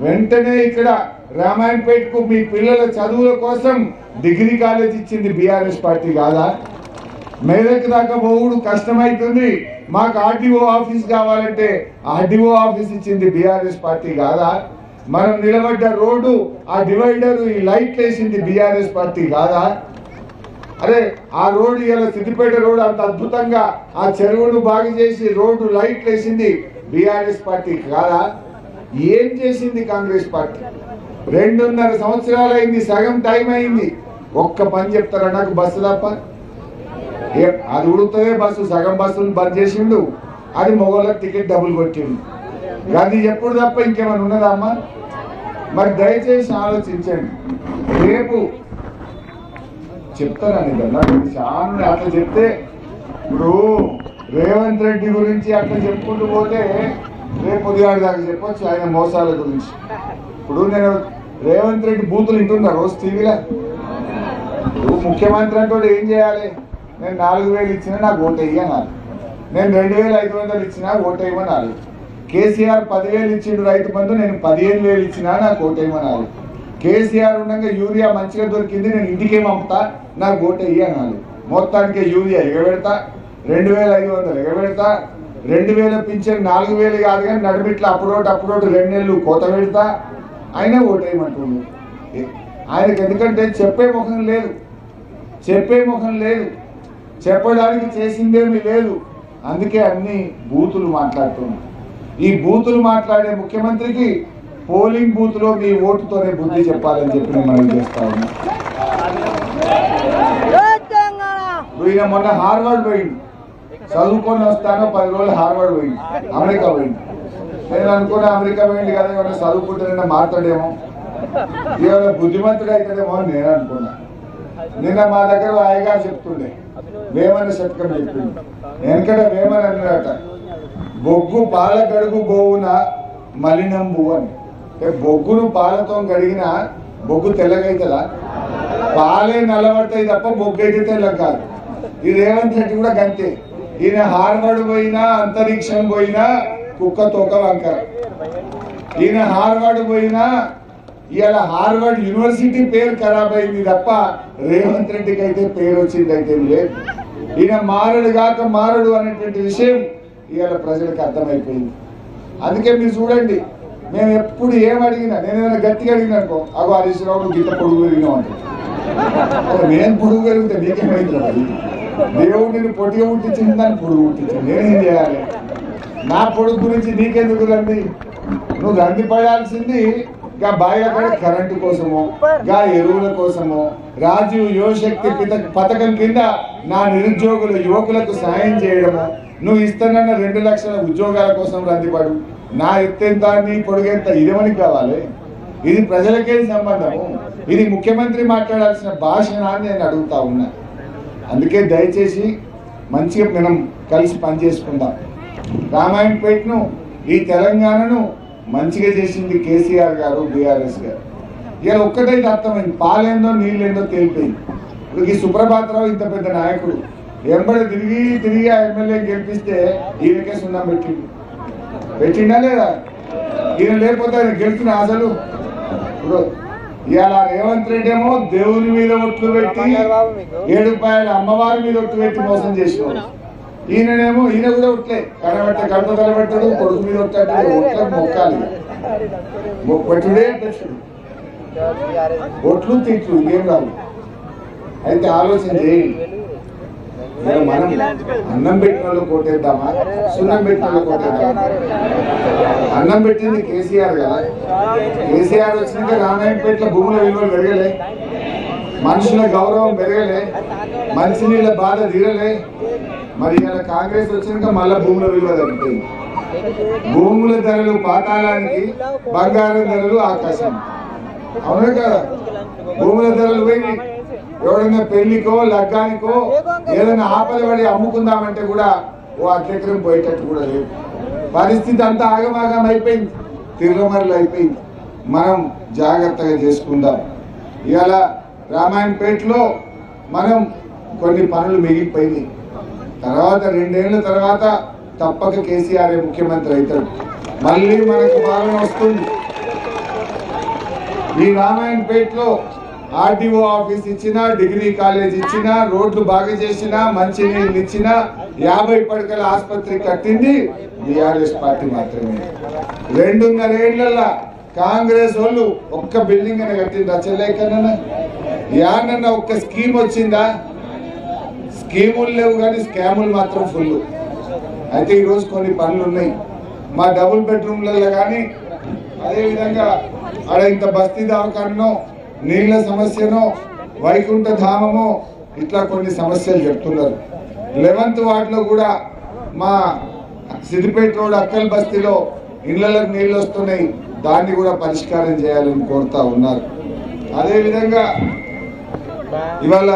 వెంటనే ఇక్కడ రామాయణపేటకు మీ పిల్లల చదువుల కోసం డిగ్రీ కాలేజ్ ఇచ్చింది బీఆర్ఎస్ పార్టీ కాదా? మేదక్ దాకా పోవుడు కష్టమైతుంది, మాకు ఆర్టీఓ ఆఫీస్ కావాలంటే ఆర్టీఓ ఆఫీస్ ఇచ్చింది బీఆర్ఎస్ పార్టీ కాదా? మనం నిలబడ్డ రోడ్డు, ఆ డివైడర్, ఈ లైట్ వేసింది బీఆర్ఎస్ పార్టీ కాదా? అరే ఆ రోడ్డు ఇలా సిద్దిపేట రోడ్డు అంత అద్భుతంగా ఆ చెరువును బాగు చేసి రోడ్డు లైట్ వేసింది బీఆర్ఎస్ పార్టీ కాదా? ఏం చేసింది కాంగ్రెస్ పార్టీ? 2.5 సంవత్సరాలు అయింది, సగం టైం అయింది. ఒక్క పని చెప్తారా నాకు? బస్సు తప్ప అది ఉడుకుతుందే బస్సు, సగం బస్సులు బంద్ చేసిండు, అది మొగోళ్ళకి టికెట్ డబ్బులు కొట్టిండు. అది ఎప్పుడు తప్ప ఇంకేమైనా ఉన్నదా అమ్మా? మరి దయచేసి ఆలోచించండి. రేపు చెప్తారని కదా చాలా అట్లా చెప్తే, ఇప్పుడు రేవంత్ రెడ్డి గురించి అట్లా చెప్పుకుంటూ పోతే రేపు పొద్దుగాడి దాకా చెప్పొచ్చు ఆయన మోసాల గురించి. ఇప్పుడు నేను రేవంత్ రెడ్డి బూతులు వింటున్నా రోజు టీవీలో. ముఖ్యమంత్రి అంటే ఏం చేయాలి? నేను 4,000 ఇచ్చినా నాకు ఓటు వేయనాలి, నేను 2,500 ఇచ్చినా ఓటు వేయమనాలి. కేసీఆర్ 10,000 ఇచ్చిండు రైతు బంధు, నేను 15,000 ఇచ్చినా నాకు ఓటు వేయమనాలి. కేసీఆర్ ఉండగా యూరియా మంచిగా దొరికింది, నేను ఇంటికే పంపుతా, నాకు ఓటు వేయనాలి. మొత్తానికి యూరియా ఎగబెడతా, 2,500 ఎగబెడతా, 2,000 పింఛన్ 4,000 కాదు కానీ నడిమిట్లా అప్పుడోటి 2 నెలలు కోత పెడతా, అయినా ఓటు వేయమంటుంది ఆయనకి. ఎందుకంటే చెప్పే ముఖం లేదు, చెప్పడానికి చేసిందేమీ లేదు. అందుకే అన్ని బూతులు మాట్లాడుతున్నాం. ఈ బూతులు మాట్లాడే ముఖ్యమంత్రికి పోలింగ్ బూత్ లో మీ ఓటుతోనే బుద్ధి చెప్పాలని చెప్పి నేను మనం చేస్తా ఉన్నా. ఈయన మొన్న హార్వర్డ్ పోయింది, చదువుకొని వస్తానో 10 రోజులు హార్వర్డ్ పోయింది, అమెరికా పోయింది. నేను అనుకున్నా అమెరికా పోయింది కదా, ఏమన్నా చదువుకుంటే మాట్లాడేమో, ఏమైనా బుద్ధిమంతుడు అవుతాడేమో అని నేను అనుకున్నా. నిన్న మా దగ్గర హాయిగా చెప్తుండే, వేమన శతకం చెప్పింది. వెనకట వేమన అన్నట, బొగ్గు పాల గడుగు బోవున మలినంబు అని. బొగ్గును పాలతో గడిగిన బొగ్గు తెల్లగైతుందా? పాలే నల్లబడతాయి తప్ప బొగ్గు అయితే తెల్ల కాదు. ఈ రేవంత్ రెడ్డి కూడా గంతే. ఈయన హార్వర్డ్ పోయినా అంతరిక్షం పోయినా కుక్క తోక వంకర. ఈయన హార్వర్డ్ పోయినా ఇలా హార్వర్డ్ యూనివర్సిటీ పేరు ఖరాబ్ అయింది తప్ప రేవంత్ రెడ్డికి అయితే పేరు వచ్చింది అయితే లేదు. ఈయన మారడు అనేటువంటి విషయం ఇవాళ ప్రజలకు అర్థమైపోయింది. అందుకే మీరు చూడండి, మేము ఎప్పుడు ఏం అడిగినా, నేను ఏదైనా గట్టిగా అడిగినా అనుకో, అగో హరీష్ రావు గిట్ట పొడుగు పెరిగినాం అంటే, నేను పొడుగు పెరిగితే నీకేమైంది? దేవుడు నేను పొట్టిగా పుట్టించింది, దాన్ని పొడుగు పుట్టించింది, నేనేం చేయాలి? నా పొడుగు గురించి నీకెందుకు రంది? నువ్వు రంది పడాల్సింది గా బాయిల కరెంటు కోసమో, గా ఎరువుల కోసమో, రాజీవ్ యువశక్తి పథకం కింద నా నిరుద్యోగుల యువకులకు సాయం చేయడము, నువ్వు ఇస్తానన్న 2 లక్షల ఉద్యోగాల కోసం రందిపడు. నా ఎత్తెంత నీ పొడుగెంత ఇదేమని కావాలి? ఇది ప్రజలకేం సంబంధము? ఇది ముఖ్యమంత్రి మాట్లాడాల్సిన భాషనా అని నేను అడుగుతా ఉన్నా. అందుకే దయచేసి మంచిగా మనం కలిసి పనిచేసుకుందాం. రామాయణపేటను, ఈ తెలంగాణను మంచిగా చేసింది కేసీఆర్ గారు, బీఆర్ఎస్ గారు. ఇలా ఒక్కటైతే అర్థమైంది, పాలేందో నీళ్ళేందో తేలిపోయింది. ఇప్పుడు ఈ సుప్రభాతరావు ఇంత పెద్ద నాయకుడు ఎంబడి తిరిగి ఆ ఎమ్మెల్యే గెలిపిస్తే ఈయనకే సున్నం పెట్టిండా లేదా? ఈయన లేకపోతే ఆయన గెలిచిన అసలు. ఇప్పుడు ఇలా రేవంత్ రెడ్డి ఏమో దేవుని మీద ఒట్లు పెట్టి 7 రూపాయల అమ్మవారి మీద ఒట్లు పెట్టి మోసం చేసినాడు. ఈయననేమో ఈయన కూడా ఒట్లే కడుపు తలబెట్టాడు, కొడుకు మీద ఒట్టాడు, ఒట్లకు మొక్కాలి, పెట్టుడే అధ్యక్షుడు, ఒట్లు తిట్లు ఇంకేం కాదు. అయితే ఆలోచన చేయండి, మనం అన్నం పెట్టిన వాళ్ళు కోటేద్దామా, సున్నం పెట్టిన వాళ్ళు కోటేద్దామా? అన్నం పెట్టింది కేసీఆర్ కదా. కేసీఆర్ వచ్చినాక రామాయణపేటలో భూముల విలువలు పెరగలే, మనుషుల గౌరవం పెరగలే, మంచినీళ్ళ బాధ తీరలే. మరి ఇలా కాంగ్రెస్ వచ్చినాక మళ్ళా భూముల విలువ తగ్గుతుంది. భూముల ధరలు పాతాళానికి, బంగారం ధరలు ఆకాశం. అవునే కదా? భూముల ధరలు పోయి ఎవడైనా పెళ్లికో లగ్గానికో ఏదైనా ఆపద పడి అమ్ముకుందామంటే కూడా ఓ అధ్యక్షం పోయేటట్టు కూడా లేదు. పరిస్థితి అంతా ఆగమాగం అయిపోయింది, తిరుమరలు అయిపోయింది. మనం జాగ్రత్తగా చేసుకుందాం. ఇవాళ రామాయణపేటలో మనం కొన్ని పనులు మిగిలిపోయినాయి. తర్వాత 2 ఏళ్ల తర్వాత తప్పక కేసీఆర్ ముఖ్యమంత్రి అవుతాడు. మళ్ళీ మనకు పాలన వస్తుంది. ఈ రామాయణపేటలో ఆర్టీఓ ఆఫీస్ ఇచ్చినా, డిగ్రీ కాలేజ్ ఇచ్చినా, రోడ్లు బాగా చేసినా, మంచి నీళ్ళు ఇచ్చినా, 50 పడకల ఆసుపత్రి కట్టింది బీఆర్ఎస్ పార్టీ మాత్రమే. 2.5 ఏళ్ల కాంగ్రెస్ వాళ్ళు ఒక్క బిల్డింగ్ అని కట్టింది చెల్లెకన్నా యానన్నా ఒక్క స్కీమ్ వచ్చిందా? స్కీములు లేవు కానీ స్కాములు మాత్రం ఫుల్. అయితే ఈరోజు కొన్ని పనులు ఉన్నాయి మా డబుల్ బెడ్రూమ్లలో కానీ, అదేవిధంగా ఆడ ఇంత బస్తీ దవాఖానో, నీళ్ల సమస్యనో, వైకుంఠ ధామమో, ఇట్లా కొన్ని సమస్యలు చెప్తున్నారు. 11th వార్డులో కూడా మా సిద్దిపేట రోడ్ అక్కల్ బస్తీలో ఇళ్లకు నీళ్ళు వస్తున్నాయి, దాన్ని కూడా పరిష్కారం చేయాలని కోరుతా ఉన్నారు. అదేవిధంగా ఇవాళ